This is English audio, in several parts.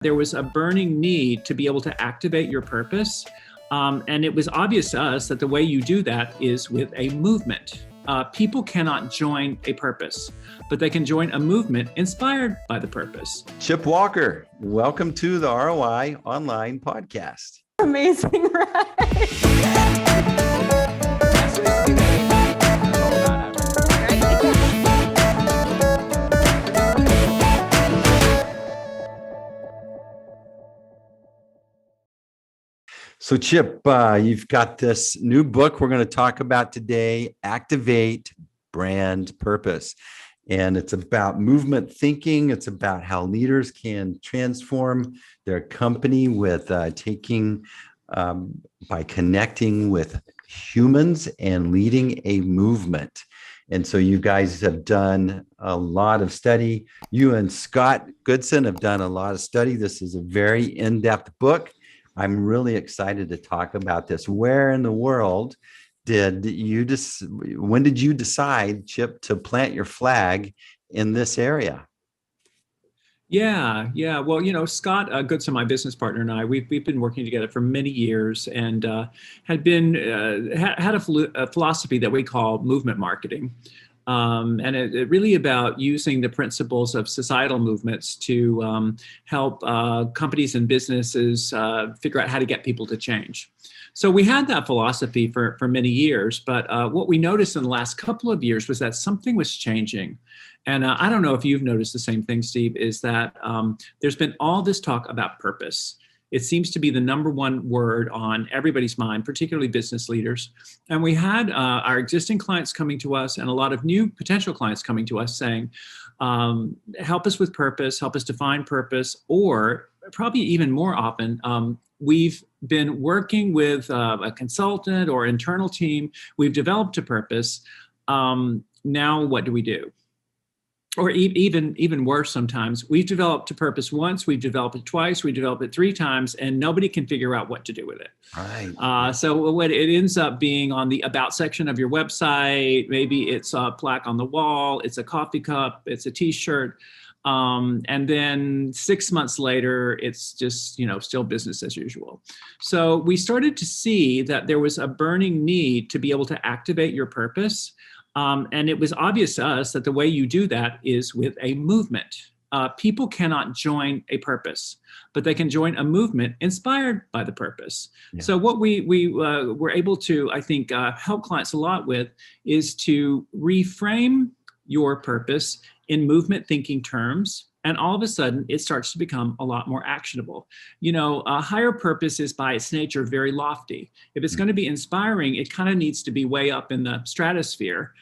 There was a burning need to be able to activate your purpose. And it was obvious to us that the way you do that is with a movement. People cannot join a purpose, but they can join a movement inspired by the purpose. Chip Walker, welcome to the ROI Online Podcast. Amazing, right? So Chip, you've got this new book we're going to talk about today, Activate Brand Purpose. And it's about movement thinking. It's about how leaders can transform their company with by connecting with humans and leading a movement. And so you guys have done a lot of study. You and Scott Goodson have done a lot of study. This is a very in-depth book. I'm really excited to talk about this. Where in the world when did you decide, Chip, to plant your flag in this area? Yeah. Well, Scott Goodson, my business partner, and I, we've been working together for many years, and had a philosophy that we call movement marketing. And it really about using the principles of societal movements to help companies and businesses figure out how to get people to change. So we had that philosophy for many years, but what we noticed in the last couple of years was that something was changing. And I don't know if you've noticed the same thing, Steve, is that there's been all this talk about purpose. It seems to be the number one word on everybody's mind, particularly business leaders. And we had our existing clients coming to us and a lot of new potential clients coming to us saying, help us with purpose, help us define purpose, or probably even more often, we've been working with a consultant or internal team. We've developed a purpose. Now what do we do? Or even worse sometimes, we've developed a purpose once, we've developed it twice, we developed it 3 times, and nobody can figure out what to do with it. Right. So what it ends up being on the about section of your website, maybe it's a plaque on the wall, it's a coffee cup, it's a t-shirt. And then 6 months later, it's just, still business as usual. So we started to see that there was a burning need to be able to activate your purpose. And it was obvious to us that the way you do that is with a movement. People cannot join a purpose, but they can join a movement inspired by the purpose. Yeah. So what we were able to, I think, help clients a lot with is to reframe your purpose in movement thinking terms. And all of a sudden, it starts to become a lot more actionable. A higher purpose is by its nature very lofty. If it's going to be inspiring, it kind of needs to be way up in the stratosphere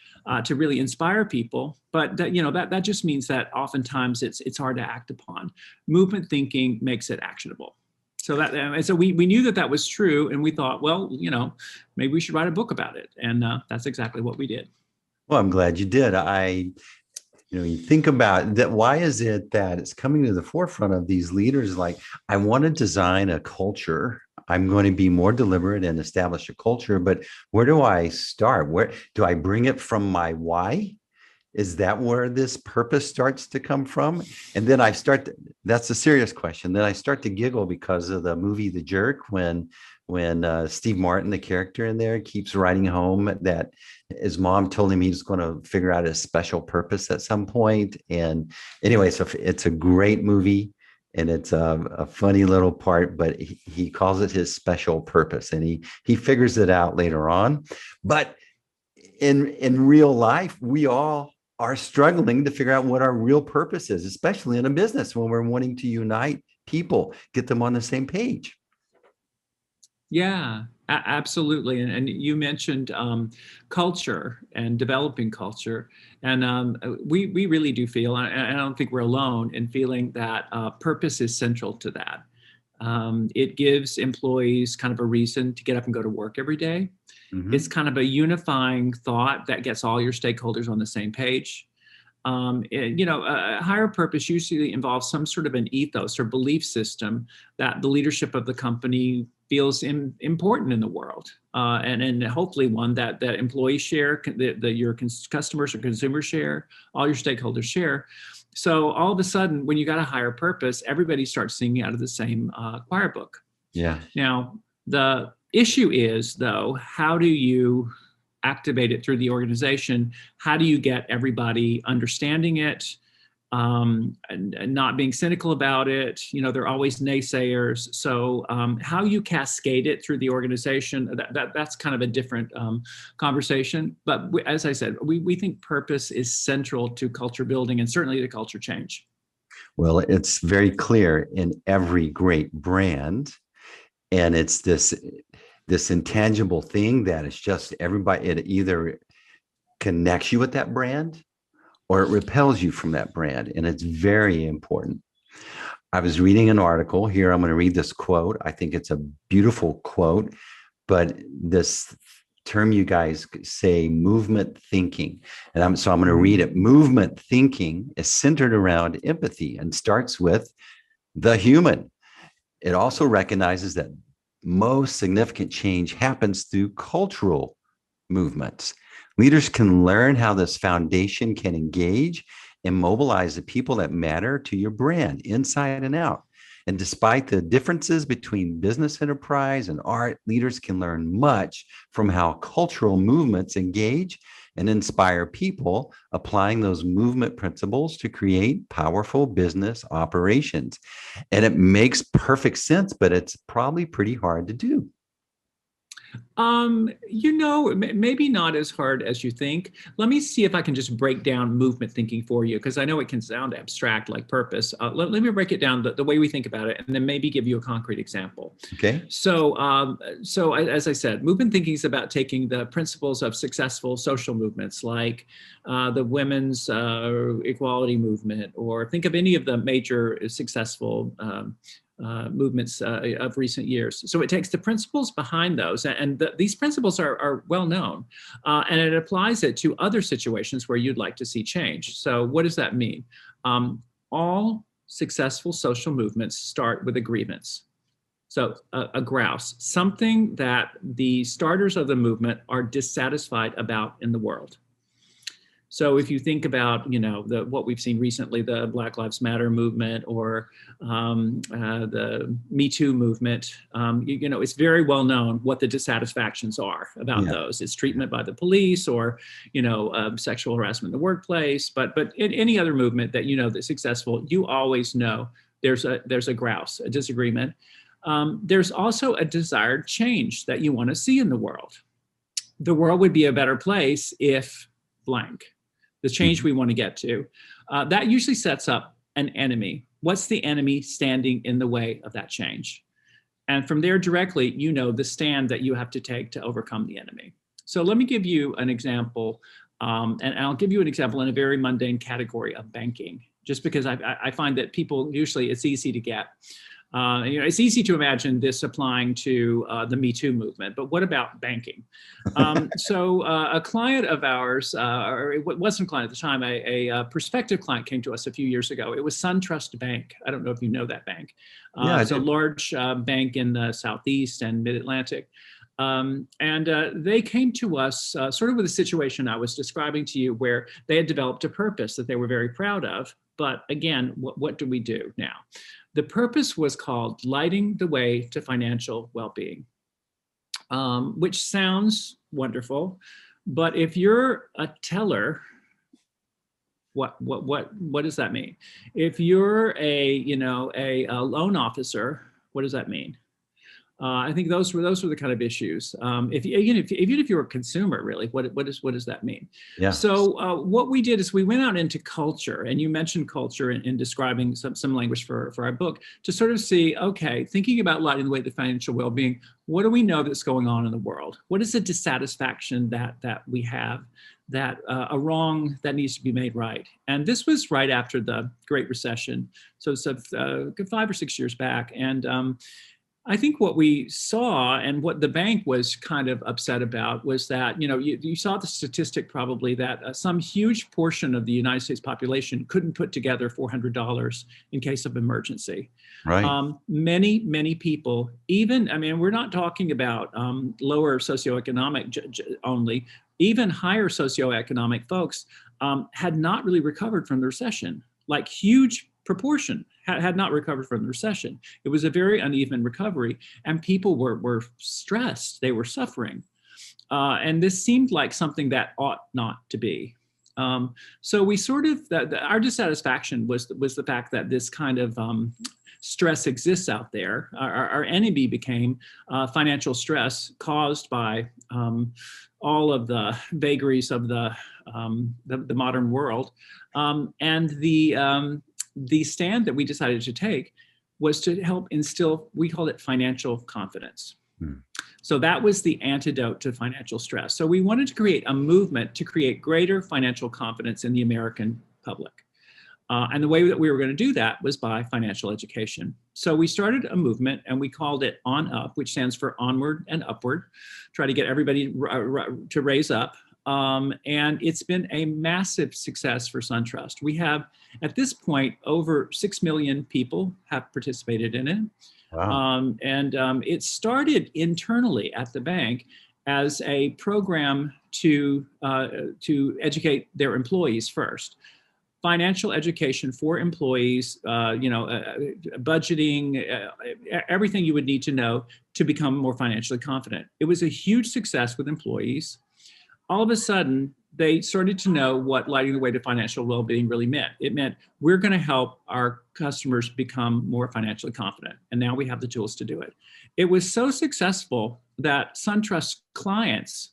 to really inspire people. But that just means that oftentimes it's hard to act upon. Movement thinking makes it actionable. So we knew that was true, and we thought, well, maybe we should write a book about it. And that's exactly what we did. Well, I'm glad you did. You think about that. Why is it that it's coming to the forefront of these leaders? Like, I want to design a culture. I'm going to be more deliberate and establish a culture, but where do I start? Where do I bring it from my why? Is that where this purpose starts to come from? And then that's a serious question. Then I start to giggle because of the movie The Jerk, when Steve Martin, the character in there, keeps writing home that his mom told him he's going to figure out his special purpose at some point. And anyway, so it's a great movie, and it's a funny little part, but he calls it his special purpose, and he figures it out later on. But in real life, we all are struggling to figure out what our real purpose is, especially in a business when we're wanting to unite people, get them on the same page. Yeah, absolutely. And you mentioned culture and developing culture. And we really do feel, and I don't think we're alone in feeling that purpose is central to that. It gives employees kind of a reason to get up and go to work every day. Mm-hmm. It's kind of a unifying thought that gets all your stakeholders on the same page. A higher purpose usually involves some sort of an ethos or belief system that the leadership of the company feels important in the world, and hopefully one that employees share, that your customers or consumers share, all your stakeholders share. So all of a sudden, when you got a higher purpose, everybody starts singing out of the same choir book. Yeah. Now, the issue is, though, how do you activate it through the organization? How do you get everybody understanding it, and not being cynical about it? There are always naysayers. So how you cascade it through the organization, that's kind of a different conversation. But as I said, we think purpose is central to culture building and certainly to culture change. Well, it's very clear in every great brand. And it's this intangible thing that it's just everybody, it either connects you with that brand or it repels you from that brand. And it's very important. I was reading an article here. I'm going to read this quote. I think it's a beautiful quote, but this term you guys say, movement thinking. And I'm going to read it. Movement thinking is centered around empathy and starts with the human. It also recognizes that most significant change happens through cultural movements. Leaders can learn how this foundation can engage and mobilize the people that matter to your brand inside and out. And despite the differences between business enterprise and art, leaders can learn much from how cultural movements engage and inspire people, applying those movement principles to create powerful business operations. And it makes perfect sense, but it's probably pretty hard to do. Maybe not as hard as you think. Let me see if I can just break down movement thinking for you, because I know it can sound abstract like purpose. Let me break it down the way we think about it, and then maybe give you a concrete example. Okay. So as I said, movement thinking is about taking the principles of successful social movements like the women's equality movement, or think of any of the major successful movements of recent years. So it takes the principles behind those, and these principles are well known, and it applies it to other situations where you'd like to see change. So what does that mean? All successful social movements start with a grievance. So a grouse, something that the starters of the movement are dissatisfied about in the world. So if you think about, what we've seen recently, the Black Lives Matter movement, or the Me Too movement, it's very well known what the dissatisfactions are about those. It's treatment by the police, or, sexual harassment in the workplace. But in any other movement that that's successful, you always know there's a grouse, a disagreement. There's also a desired change that you want to see in the world. The world would be a better place if blank. The change we want to get to. That usually sets up an enemy. What's the enemy standing in the way of that change? And from there directly, the stand that you have to take to overcome the enemy. So let me give you an example, and I'll give you an example in a very mundane category of banking, just because I find that people, usually it's easy to get. It's easy to imagine this applying to the Me Too movement, but what about banking? So a client of ours, or it wasn't a client at the time, a prospective client came to us a few years ago. It was SunTrust Bank. I don't know if you know that bank. It's a large bank in the Southeast and Mid-Atlantic. And they came to us sort of with a situation I was describing to you, where they had developed a purpose that they were very proud of. But again, what do we do now? The purpose was called Lighting the Way to Financial Well-Being, which sounds wonderful. But if you're a teller, what does that mean? If you're a loan officer, what does that mean? I think those were the kind of issues. Even if you're a consumer, really, what does that mean? Yeah. So what we did is we went out into culture, and you mentioned culture in describing some language for our book, to sort of see, okay, thinking about lighting the way to financial well-being, what do we know that's going on in the world? What is the dissatisfaction that we have, that a wrong that needs to be made right? And this was right after the Great Recession, so it's 5 or 6 years back, and I think what we saw, and what the bank was kind of upset about, was that, you saw the statistic probably that some huge portion of the United States population couldn't put together $400 in case of emergency. Right. Many people, we're not talking about lower socioeconomic only, even higher socioeconomic folks had not really recovered from the recession. like huge proportion had not recovered from the recession. It was a very uneven recovery, and people were stressed. They were suffering. And this seemed like something that ought not to be. So we sort of, our dissatisfaction was the fact that this kind of stress exists out there. Our enemy became financial stress caused by all of the vagaries of the modern world. And the stand that we decided to take was to help instill, we called it financial confidence. So that was the antidote to financial stress. So we wanted to create a movement to create greater financial confidence in the American public. And the way that we were going to do that was by financial education. So we started a movement and we called it On Up, which stands for onward and upward, try to get everybody to raise up. And it's been a massive success for SunTrust. We have, at this point, over 6 million people have participated in it. Wow. It started internally at the bank as a program to educate their employees first. Financial education for employees, budgeting, everything you would need to know to become more financially confident. It was a huge success with employees. All of a sudden, they started to know what lighting the way to financial well-being really meant. It meant we're going to help our customers become more financially confident. And now we have the tools to do it. It was so successful that SunTrust clients,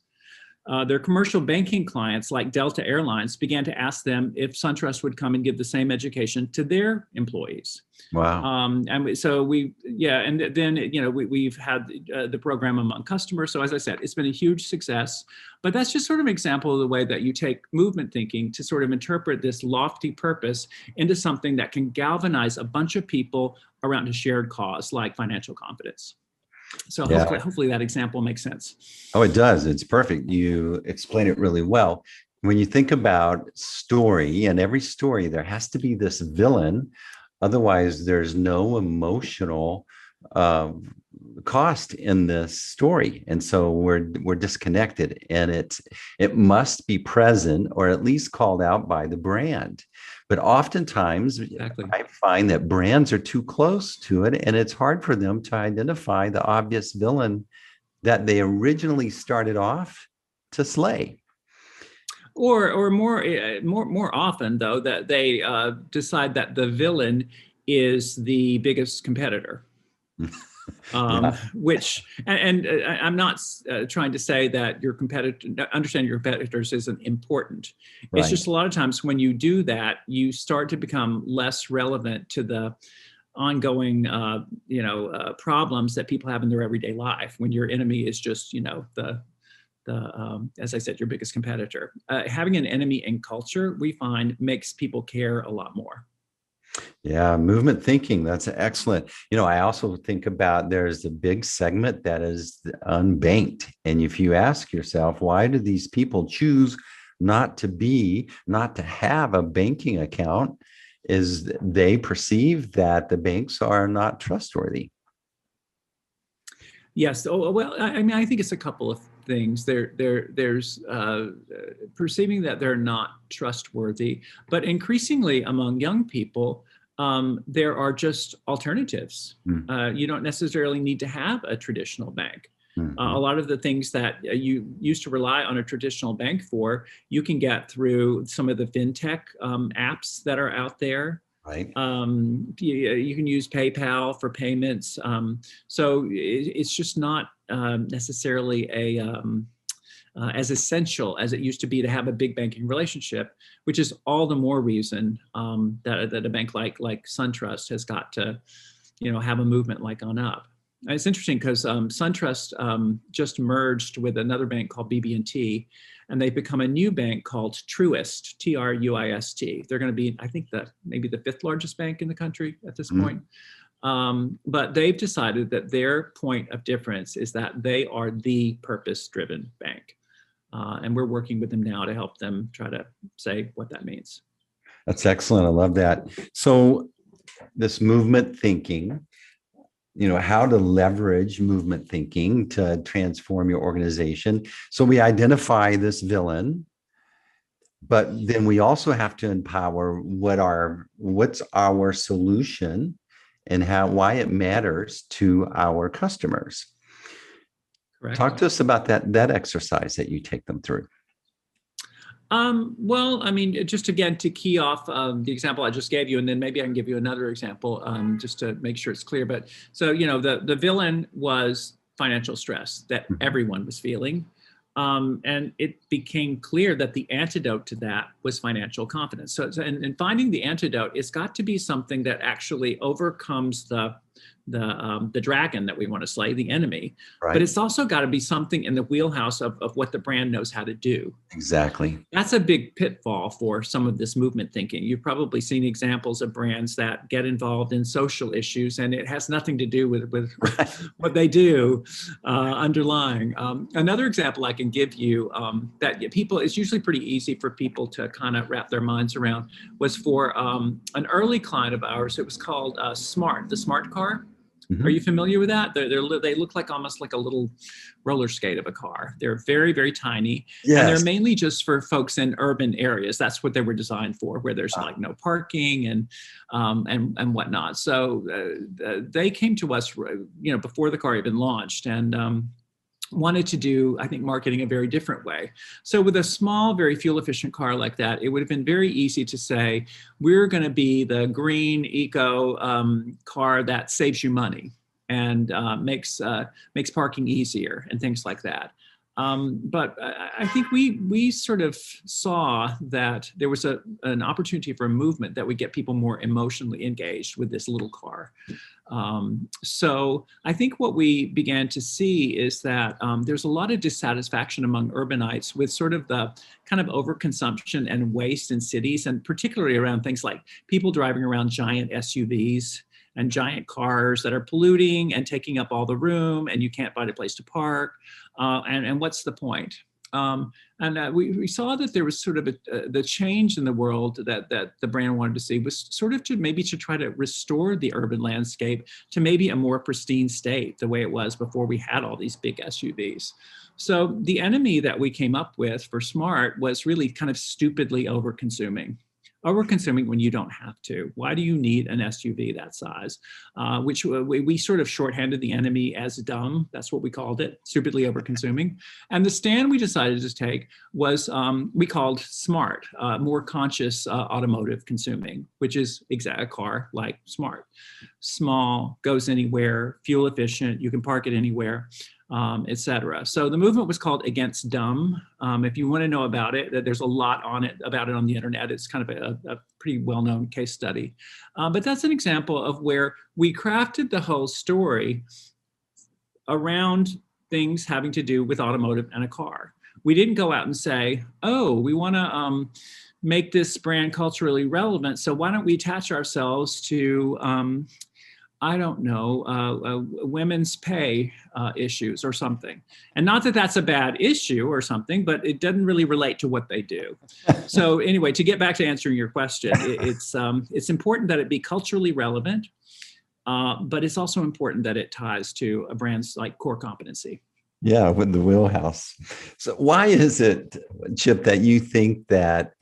their commercial banking clients like Delta Airlines, began to ask them if SunTrust would come and give the same education to their employees. Wow. And so we've had the program among customers. So as I said, it's been a huge success, but that's just sort of an example of the way that you take movement thinking to sort of interpret this lofty purpose into something that can galvanize a bunch of people around a shared cause like financial confidence. So hopefully that example makes sense. Oh, it does. It's perfect. You explain it really well. When you think about story, and every story, there has to be this villain. Otherwise, there's no emotional cost in this story. And so we're disconnected, and it must be present or at least called out by the brand. But oftentimes, exactly, I find that brands are too close to it, and it's hard for them to identify the obvious villain that they originally started off to slay. Or more often, though, that they decide that the villain is the biggest competitor. Which I'm not trying to say that your competitor, understanding your competitors isn't important. Right. It's just a lot of times when you do that, you start to become less relevant to the ongoing, problems that people have in their everyday life. When your enemy is just, as I said, your biggest competitor. Having an enemy in culture, we find, makes people care a lot more. Yeah, movement thinking. That's excellent. I also think about there's a big segment that is unbanked. And if you ask yourself, why do these people choose not to have a banking account, is they perceive that the banks are not trustworthy. Yes. Oh, well, I think it's a couple of things. There's perceiving that they're not trustworthy, but increasingly among young people, there are just alternatives. You don't necessarily need to have a traditional bank. A lot of the things that you used to rely on a traditional bank for, you can get through some of the fintech apps that are out there. Right. You can use PayPal for payments. So it's just not necessarily as essential as it used to be to have a big banking relationship, which is all the more reason that a bank like SunTrust has got to, have a movement like On Up. It's interesting because SunTrust just merged with another bank called BB&T, and they've become a new bank called Truist, Truist. They're going to be, I think, maybe the 5th largest bank in the country at this point. But they've decided that their point of difference is that they are the purpose-driven bank. And we're working with them now to help them try to say what that means. That's excellent. I love that. So this movement thinking, how to leverage movement thinking to transform your organization. So we identify this villain, But then we also have to empower what's our solution and why it matters to our customers. Correct. Talk to us about that exercise that you take them through. Well, I mean, just again, to key off the example I just gave you, and then maybe I can give you another example just to make sure it's clear. But so, the villain was financial stress that everyone was feeling. And it became clear that the antidote to that was financial confidence. So and finding the antidote, it's got to be something that actually overcomes the dragon that we want to slay, the enemy. Right. But it's also got to be something in the wheelhouse of what the brand knows how to do. Exactly. That's a big pitfall for some of this movement thinking. You've probably seen examples of brands that get involved in social issues, and it has nothing to do with what they do underlying. Another example I can give you that it's usually pretty easy for people to kind of wrap their minds around was for an early client of ours. It was called Smart, the Smart car. Mm-hmm. Are you familiar with that? They look like almost like a little roller skate of a car. They're very, very tiny. Yes. And they're mainly just for folks in urban areas. That's what they were designed for, where there's like no parking and whatnot. So they came to us, before the car had been launched, and wanted to do, I think, marketing a very different way. So with a small, very fuel efficient car like that, it would have been very easy to say, we're going to be the green eco car that saves you money and makes parking easier and things like that. But I think we sort of saw that there was an opportunity for a movement that would get people more emotionally engaged with this little car. So I think what we began to see is that there's a lot of dissatisfaction among urbanites with sort of the kind of overconsumption and waste in cities, and particularly around things like people driving around giant SUVs and giant cars that are polluting and taking up all the room, and you can't find a place to park. And what's the point? We saw that there was sort of the change in the world that the brand wanted to see was sort of to try to restore the urban landscape to maybe a more pristine state, the way it was before we had all these big SUVs. So the enemy that we came up with for Smart was really kind of stupidly overconsuming when you don't have to. Why do you need an SUV that size? Which we sort of shorthanded the enemy as dumb. That's what we called it, stupidly overconsuming. And the stand we decided to take was we called Smart, more conscious automotive consuming, which is a car like Smart. Small, goes anywhere, fuel efficient, you can park it anywhere. Et cetera. So the movement was called Against Dumb. If you want to know about it, there's a lot about it on the internet. It's kind of a pretty well-known case study. But that's an example of where we crafted the whole story around things having to do with automotive and a car. We didn't go out and say, oh, we want to make this brand culturally relevant, so why don't we attach ourselves to I don't know, women's pay issues or something. And not that that's a bad issue or something, but it doesn't really relate to what they do. So anyway, to get back to answering your question, it's important that it be culturally relevant, but it's also important that it ties to a brand's like core competency. Yeah, with the wheelhouse. So why is it, Chip, that you think that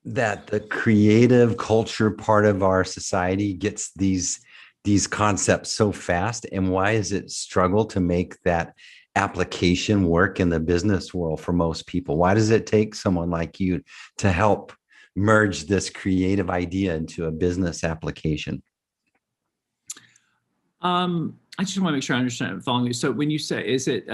the creative culture part of our society gets these concepts so fast, and why does it struggle to make that application work in the business world for most people? Why does it take someone like you to help merge this creative idea into a business application? I just want to make sure I understand I'm following you. So when you say, is it,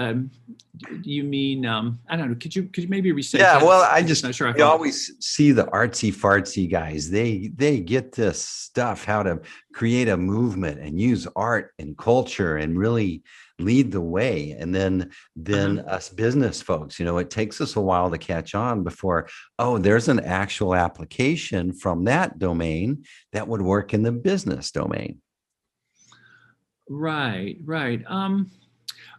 you mean, I don't know, could you maybe restate that? Yeah, well, we always see the artsy fartsy guys. They get this stuff, how to create a movement and use art and culture and really lead the way. And then us business folks, it takes us a while to catch on before, there's an actual application from that domain that would work in the business domain. Right.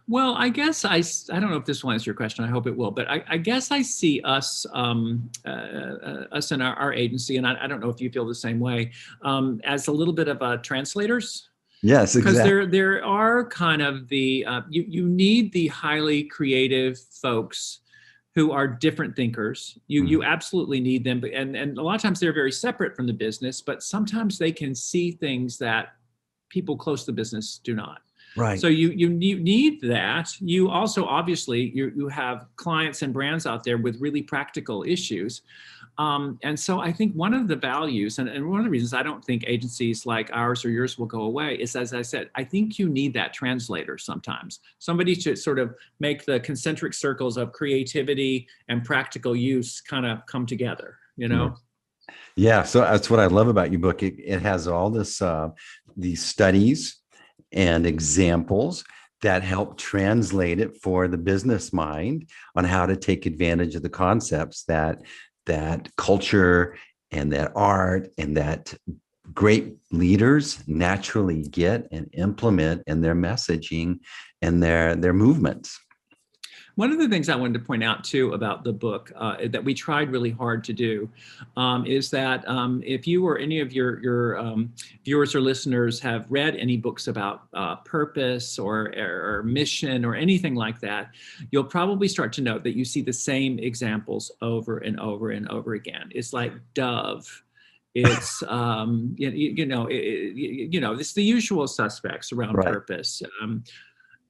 Well, I guess I don't know if this will answer your question. I hope it will. But I guess I see us in our agency, and I don't know if you feel the same way, as a little bit of translators. Yes, exactly. Because there are kind of the you need the highly creative folks who are different thinkers. You absolutely need them, and a lot of times they're very separate from the business, but sometimes they can see things that people close to the business do not. Right. So you need that. You also obviously you have clients and brands out there with really practical issues. And so I think one of the values and one of the reasons I don't think agencies like ours or yours will go away is, as I said, I think you need that translator sometimes, somebody to sort of make the concentric circles of creativity and practical use kind of come together, you know? Yeah. So that's what I love about your book. It has all this, these studies and examples that help translate it for the business mind on how to take advantage of the concepts that culture and that art and that great leaders naturally get and implement in their messaging and their movements. One of the things I wanted to point out too about the book that we tried really hard to do is that if you or any of your viewers or listeners have read any books about purpose or mission or anything like that, you'll probably start to note that you see the same examples over and over and over again. It's like Dove. It's it's the usual suspects around purpose.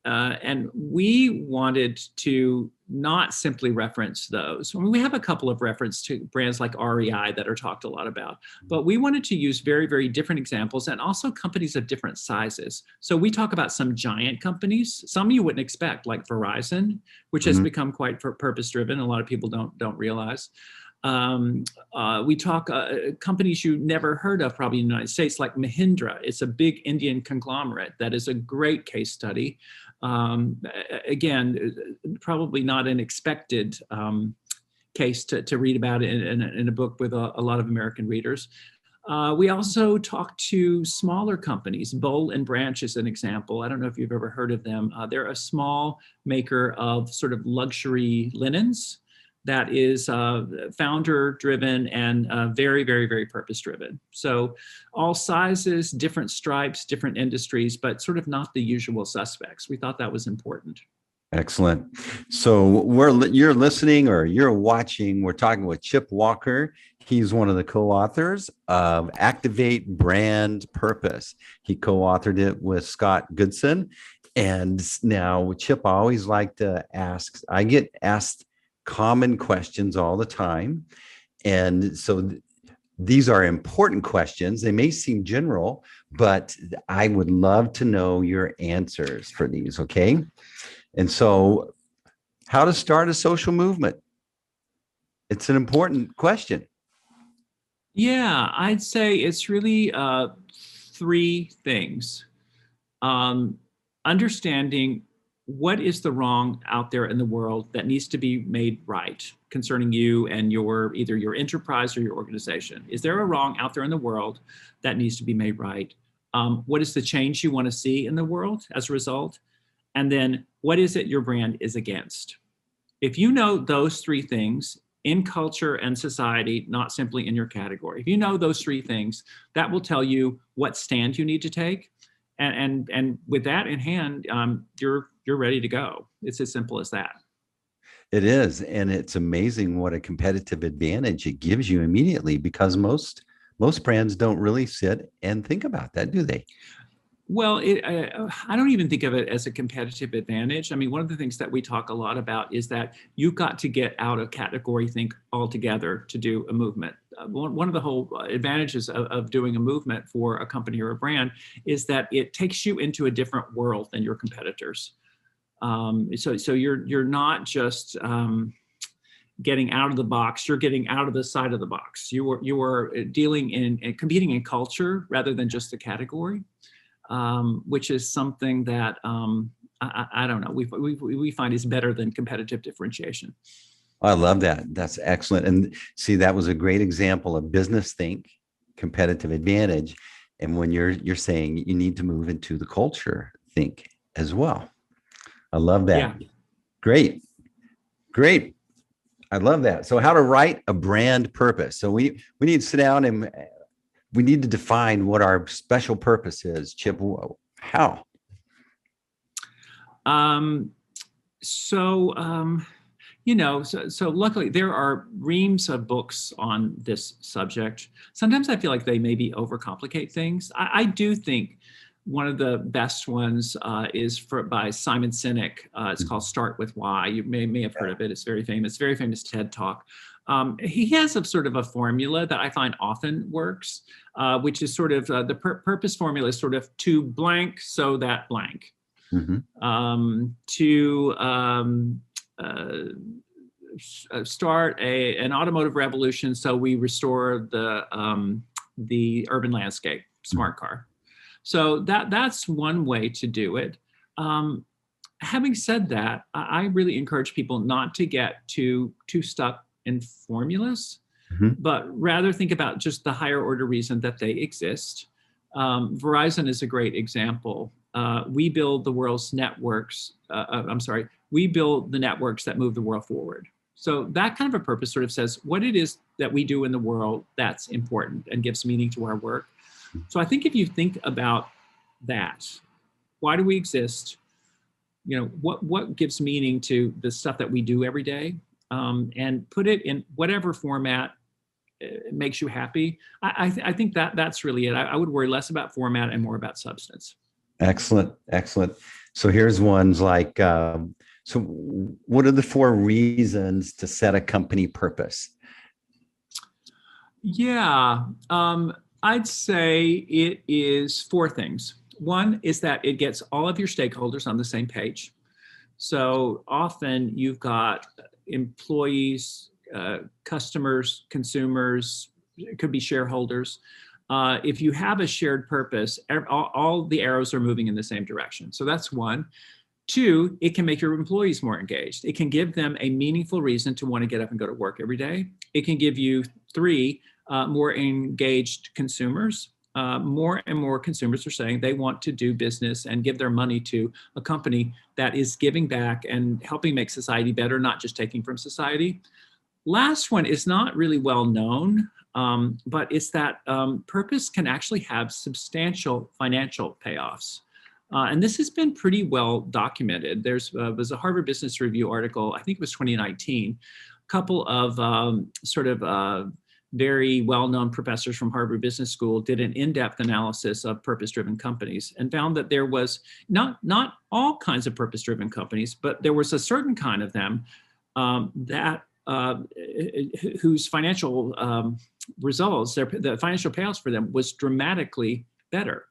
And we wanted to not simply reference those. I mean, we have a couple of reference to brands like REI that are talked a lot about, but we wanted to use very, very different examples and also companies of different sizes. So we talk about some giant companies, some you wouldn't expect, like Verizon, which has become quite purpose-driven. A lot of people don't realize. We talk companies you never heard of probably in the United States, like Mahindra. It's a big Indian conglomerate that is a great case study. Again, probably not an expected case to read about in a book with a lot of American readers. We also talk to smaller companies. Boll and Branch is an example. I don't know if you've ever heard of them. They're a small maker of sort of luxury linens that is founder-driven and very, very, very purpose-driven. So all sizes, different stripes, different industries, but sort of not the usual suspects. We thought that was important. Excellent. So you're listening or you're watching. We're talking with Chip Walker. He's one of the co-authors of Activate Brand Purpose. He co-authored it with Scott Goodson. And now, Chip, I always like to ask, I get asked common questions all the time. And so these are important questions. They may seem general, but I would love to know your answers for these, okay? And so how to start a social movement? It's an important question. Yeah, I'd say it's really three things. Understanding what is the wrong out there in the world that needs to be made right concerning you and either your enterprise or your organization. Is there a wrong out there in the world that needs to be made right? What is the change you want to see in the world as a result? And then what is it your brand is against? If you know those three things in culture and society, not simply in your category, if you know those three things, that will tell you what stand you need to take. And with that in hand, you're ready to go. It's as simple as that. It is. And it's amazing what a competitive advantage it gives you immediately, because most brands don't really sit and think about that, do they? Well, I don't even think of it as a competitive advantage. I mean, one of the things that we talk a lot about is that you've got to get out of category think altogether to do a movement. One of the whole advantages of doing a movement for a company or a brand is that it takes you into a different world than your competitors. So you're not just getting out of the box, you're getting out of the side of the box. You are dealing in competing in culture rather than just the category. Which is something that I don't know, we find is better than competitive differentiation. I love that. That's excellent. And see, that was a great example of business think, competitive advantage. And when you're saying you need to move into the culture think as well. I love that. Yeah. Great. I love that. So how to write a brand purpose. So we need to sit down and we need to define what our special purpose is. Chip, how? So luckily there are reams of books on this subject. Sometimes I feel like they maybe overcomplicate things. I do think one of the best ones is by Simon Sinek. It's called Start With Why. You may have heard of it. It's very famous TED Talk. He has a sort of a formula that I find often works, which is sort of the purpose formula is sort of to blank so that blank. Start an automotive revolution so we restore the urban landscape, smart car. So that's one way to do it. Having said that, I really encourage people not to get too stuck in formulas, but rather think about just the higher order reason that they exist. Verizon is a great example. We build the world's networks. We build the networks that move the world forward. So that kind of a purpose sort of says what it is that we do in the world that's important and gives meaning to our work. So I think if you think about that, why do we exist? What gives meaning to the stuff that we do every day, and put it in whatever format makes you happy. I think that's really it. I would worry less about format and more about substance. Excellent. So here's ones like, so what are the 4 reasons to set a company purpose? Yeah, I'd say it is 4 things. One is that it gets all of your stakeholders on the same page. So often you've got employees, customers, consumers, it could be shareholders. If you have a shared purpose, all the arrows are moving in the same direction. So that's 1. 2, it can make your employees more engaged. It can give them a meaningful reason to want to get up and go to work every day. It can give you 3, more engaged consumers. More and more consumers are saying they want to do business and give their money to a company that is giving back and helping make society better, not just taking from society. Last one is not really well known, but it's that purpose can actually have substantial financial payoffs. And this has been pretty well documented. There was a Harvard Business Review article, I think it was 2019, a couple of very well-known professors from Harvard Business School did an in-depth analysis of purpose-driven companies and found that there was not all kinds of purpose-driven companies, but there was a certain kind of them whose financial results, the financial payouts for them was dramatically better.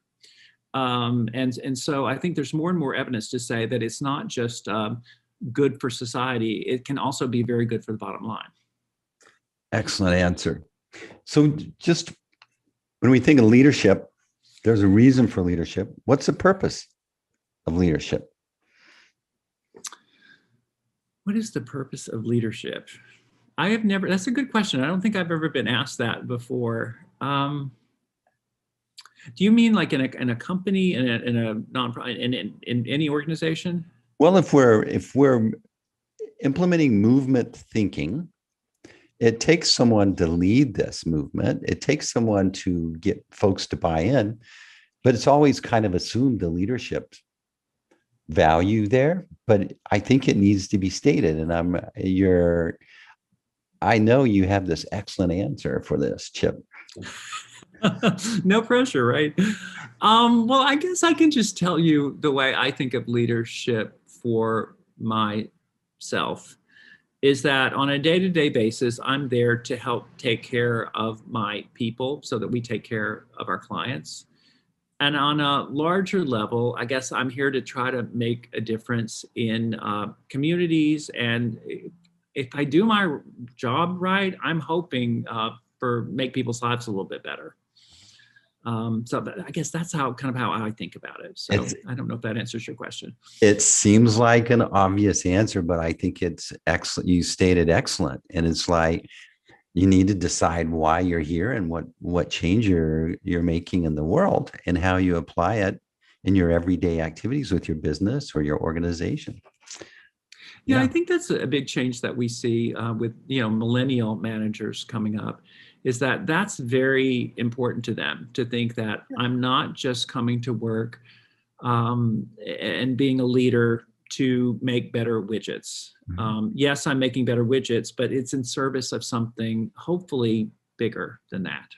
And so I think there's more and more evidence to say that it's not just good for society, it can also be very good for the bottom line. Excellent answer. So just when we think of leadership, there's a reason for leadership. What's the purpose of leadership? What is the purpose of leadership? That's a good question. I don't think I've ever been asked that before. Do you mean like in a company, in a nonprofit, in any organization? Well, if we're implementing movement thinking, it takes someone to lead this movement. It takes someone to get folks to buy in, but it's always kind of assumed the leadership value there. But I think it needs to be stated. And I know you have this excellent answer for this, Chip. No pressure, right? Well, I guess I can just tell you the way I think of leadership for myself is that on a day-to-day basis, I'm there to help take care of my people so that we take care of our clients. And on a larger level, I guess I'm here to try to make a difference in communities. And if I do my job right, I'm hoping make people's lives a little bit better. So I guess that's how I think about it. So I don't know if that answers your question. It seems like an obvious answer, but I think it's excellent. You stated excellent. And it's like, you need to decide why you're here and what change you're making in the world and how you apply it in your everyday activities with your business or your organization. Yeah, I think that's a big change that we see with millennial managers coming up, is that that's very important to them to think that I'm not just coming to work and being a leader to make better widgets. Yes, I'm making better widgets, but it's in service of something hopefully bigger than that.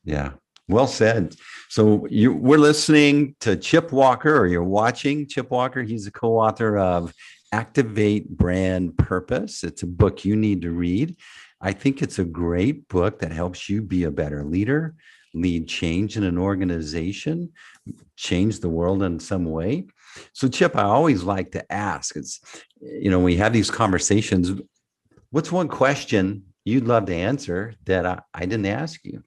Yeah. Well said. So we're listening to Chip Walker, or you're watching Chip Walker. He's a co-author of Activate Brand Purpose. It's a book you need to read. I think it's a great book that helps you be a better leader, lead change in an organization, change the world in some way. So Chip, I always like to ask, we have these conversations. What's one question you'd love to answer that I didn't ask you,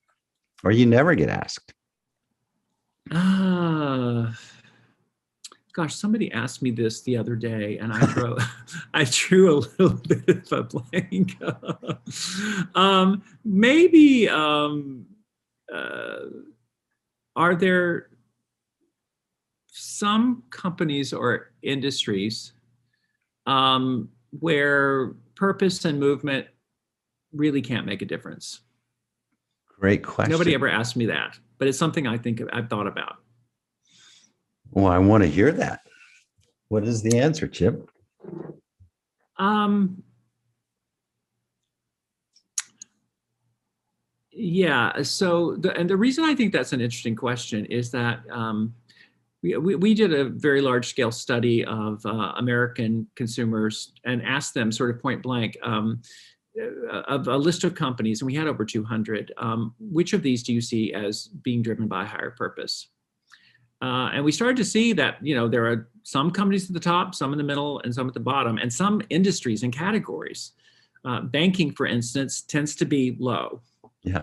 or you never get asked? Gosh, somebody asked me this the other day, and I drew a little bit of a blank. Maybe are there some companies or industries where purpose and movement really can't make a difference? Great question. Nobody ever asked me that, but it's something I've thought about. Well, I want to hear that. What is the answer, Chip? Yeah. So, the reason I think that's an interesting question is that we did a very large scale study of American consumers and asked them sort of point blank of a list of companies, and we had over 200. Which of these do you see as being driven by a higher purpose? And we started to see that, there are some companies at the top, some in the middle, and some at the bottom, and some industries and categories. Banking, for instance, tends to be low. Yeah.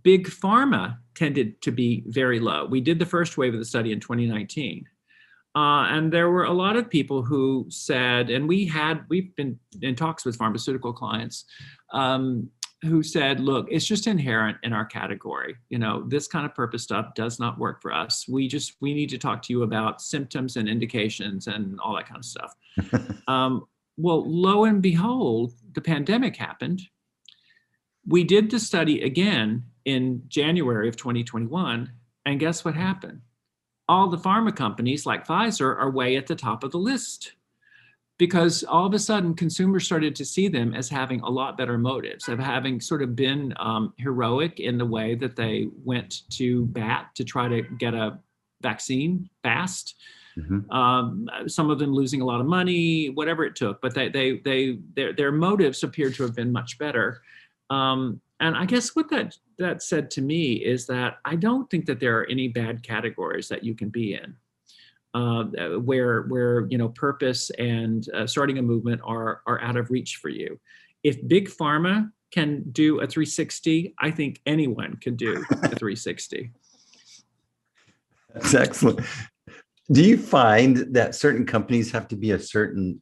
Big pharma tended to be very low. We did the first wave of the study in 2019. And there were a lot of people who said, and we've been in talks with pharmaceutical clients, who said, look, it's just inherent in our category. This kind of purpose stuff does not work for us. We need to talk to you about symptoms and indications and all that kind of stuff. Well, lo and behold, the pandemic happened. We did the study again in January of 2021. And guess what happened? All the pharma companies like Pfizer are way at the top of the list, because all of a sudden consumers started to see them as having a lot better motives, of having sort of been heroic in the way that they went to bat to try to get a vaccine fast. Mm-hmm. Some of them losing a lot of money, whatever it took, but their motives appeared to have been much better. And I guess what that said to me is that I don't think that there are any bad categories that you can be in. Where purpose and starting a movement are out of reach for you. If big pharma can do a 360, I think anyone can do a 360. That's excellent. Do you find that certain companies have to be a certain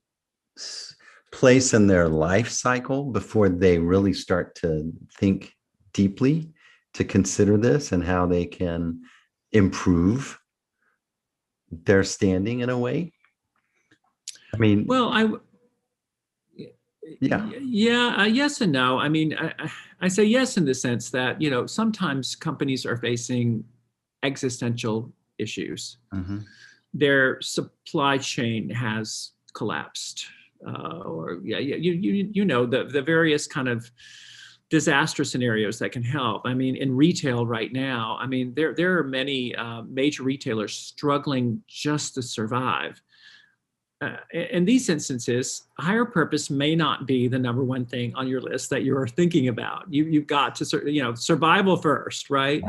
place in their life cycle before they really start to think deeply to consider this and how they can improve their standing in a way? I mean, well, yes and no. I mean, I say yes in the sense that, sometimes companies are facing existential issues. Mm-hmm. Their supply chain has collapsed, the various kind of disaster scenarios that can help. I mean, in retail right now, there are many major retailers struggling just to survive. In these instances, higher purpose may not be the number one thing on your list that you're thinking about. You've got to, survival first, right?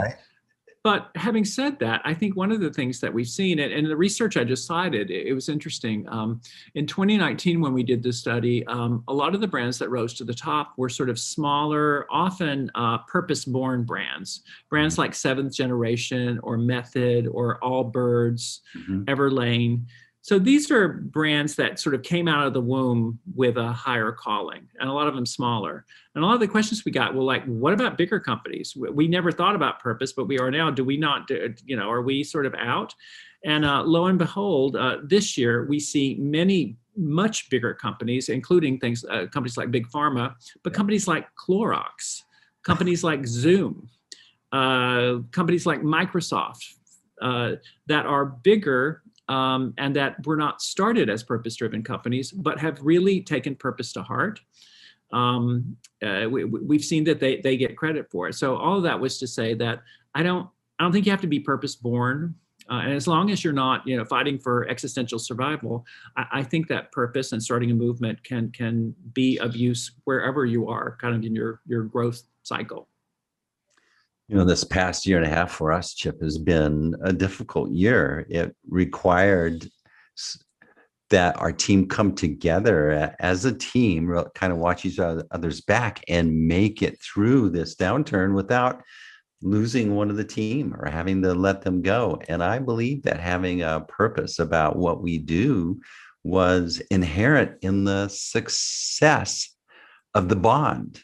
But having said that, I think one of the things that we've seen, and in the research I just cited, it was interesting. In 2019, when we did this study, a lot of the brands that rose to the top were sort of smaller, often purpose-born brands like Seventh Generation or Method or Allbirds, mm-hmm. Everlane. So these are brands that sort of came out of the womb with a higher calling, and a lot of them smaller. And a lot of the questions we got were like, what about bigger companies? We never thought about purpose, but we are now. Do we not, are we sort of out? And lo and behold, this year we see many much bigger companies, including companies like Big Pharma, but companies like Clorox, companies like Zoom, companies like Microsoft, that are bigger and that were not started as purpose-driven companies, but have really taken purpose to heart. We've seen that they get credit for it. So all of that was to say that I don't think you have to be purpose-born. And as long as you're not, fighting for existential survival, I think that purpose and starting a movement can be of use wherever you are, kind of in your growth cycle. This past year and a half for us, Chip, has been a difficult year. It required that our team come together as a team, kind of watch each other's back and make it through this downturn without losing one of the team or having to let them go. And I believe that having a purpose about what we do was inherent in the success of the bond.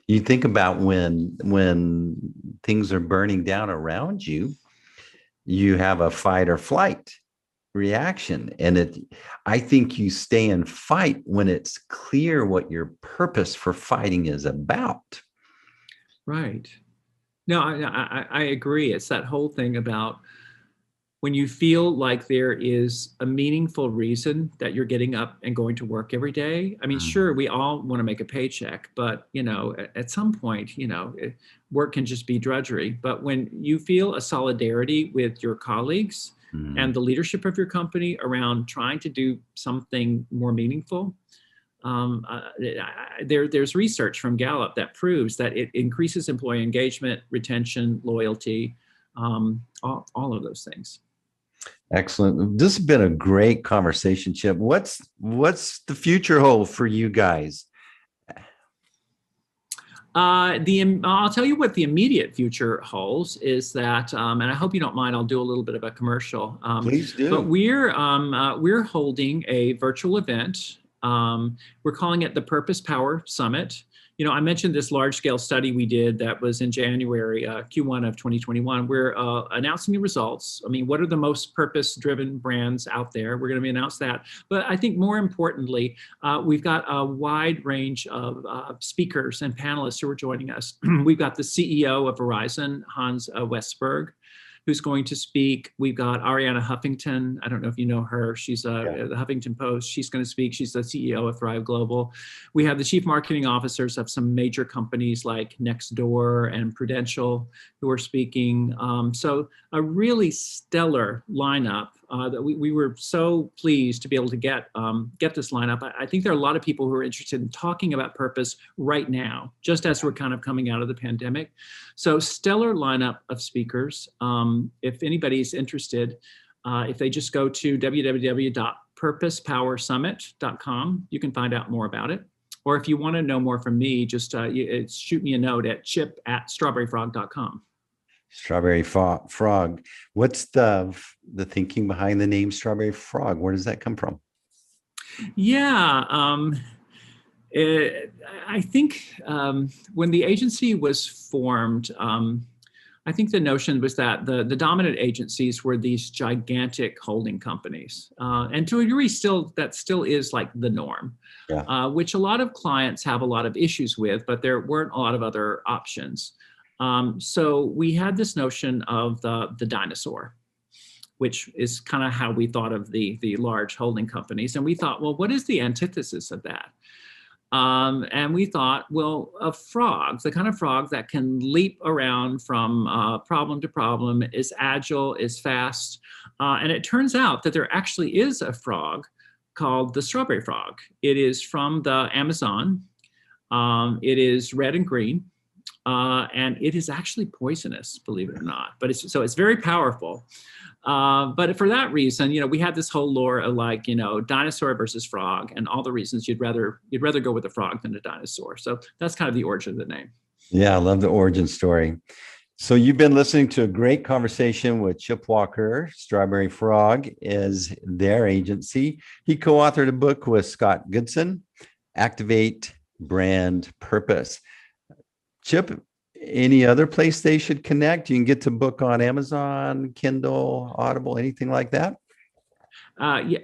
You think about when things are burning down around you, you have a fight or flight reaction. And I think you stay in fight when it's clear what your purpose for fighting is about. Right. No, I agree. It's that whole thing about when you feel like there is a meaningful reason that you're getting up and going to work every day. I mean, sure, we all want to make a paycheck, but, at some point, work can just be drudgery. But when you feel a solidarity with your colleagues and the leadership of your company around trying to do something more meaningful, there's research from Gallup that proves that it increases employee engagement, retention, loyalty, all of those things. Excellent. This has been a great conversation, Chip. What's the future hold for you guys? I'll tell you what the immediate future holds is that, and I hope you don't mind, I'll do a little bit of a commercial. Please do. But we're holding a virtual event. We're calling it the Purpose Power Summit. I mentioned this large-scale study we did that was in January, Q1 of 2021. We're announcing the results. I mean, what are the most purpose-driven brands out there? We're going to announce that. But I think more importantly, we've got a wide range of speakers and panelists who are joining us. We've got the CEO of Verizon, Hans Westberg, who's going to speak. We've got Arianna Huffington. I don't know if you know her. She's the Huffington Post. She's going to speak. She's the CEO of Thrive Global. We have the chief marketing officers of some major companies like Nextdoor and Prudential who are speaking. So a really stellar lineup that we were so pleased to be able to get this lineup. I think there are a lot of people who are interested in talking about purpose right now, just as we're kind of coming out of the pandemic. So stellar lineup of speakers. If anybody's interested, if they just go to www.purposepowersummit.com, you can find out more about it. Or if you want to know more from me, just shoot me a note at chip@strawberryfrog.com. Strawberry Frog. What's the thinking behind the name Strawberry Frog? Where does that come from? Yeah, I think when the agency was formed, I think the notion was that the dominant agencies were these gigantic holding companies. And to a degree, that still is like the norm, which a lot of clients have a lot of issues with, but there weren't a lot of other options. So we had this notion of the dinosaur, which is kind of how we thought of the large holding companies. And we thought, well, what is the antithesis of that? And we thought, well, a frog, the kind of frog that can leap around from problem to problem, is agile, is fast. And it turns out that there actually is a frog called the strawberry frog. It is from the Amazon. It is red and green. And it is actually poisonous, believe it or not. But it's very powerful. But for that reason, we had this whole lore of dinosaur versus frog, and all the reasons you'd rather go with a frog than a dinosaur. So that's kind of the origin of the name. Yeah, I love the origin story. So you've been listening to a great conversation with Chip Walker. Strawberry Frog is their agency. He co-authored a book with Scott Goodson, Activate Brand Purpose. Chip, any other place they should connect? You can get the book on Amazon, Kindle, Audible, anything like that?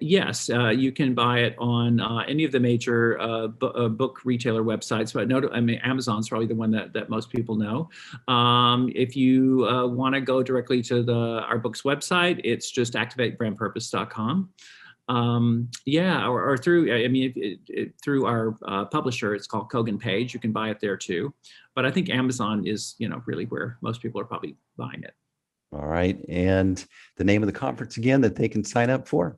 Yes, you can buy it on any of the major book retailer websites, but I mean, Amazon's probably the one that most people know. If you want to go directly to our book's website, it's just activatebrandpurpose.com. Or through, I mean, through our publisher, it's called Kogan Page. You can buy it there too. But I think Amazon is, really where most people are probably buying it. All right. And the name of the conference again that they can sign up for?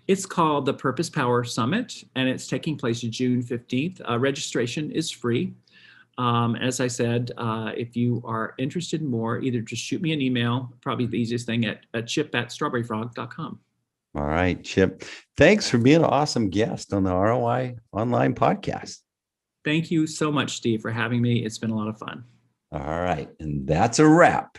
It's called the Purpose Power Summit, and it's taking place June 15th. Registration is free. As I said, if you are interested in more, either just shoot me an email, probably the easiest thing at chip@strawberryfrog.com. All right, Chip. Thanks for being an awesome guest on the ROI Online Podcast. Thank you so much, Steve, for having me. It's been a lot of fun. All right. And that's a wrap.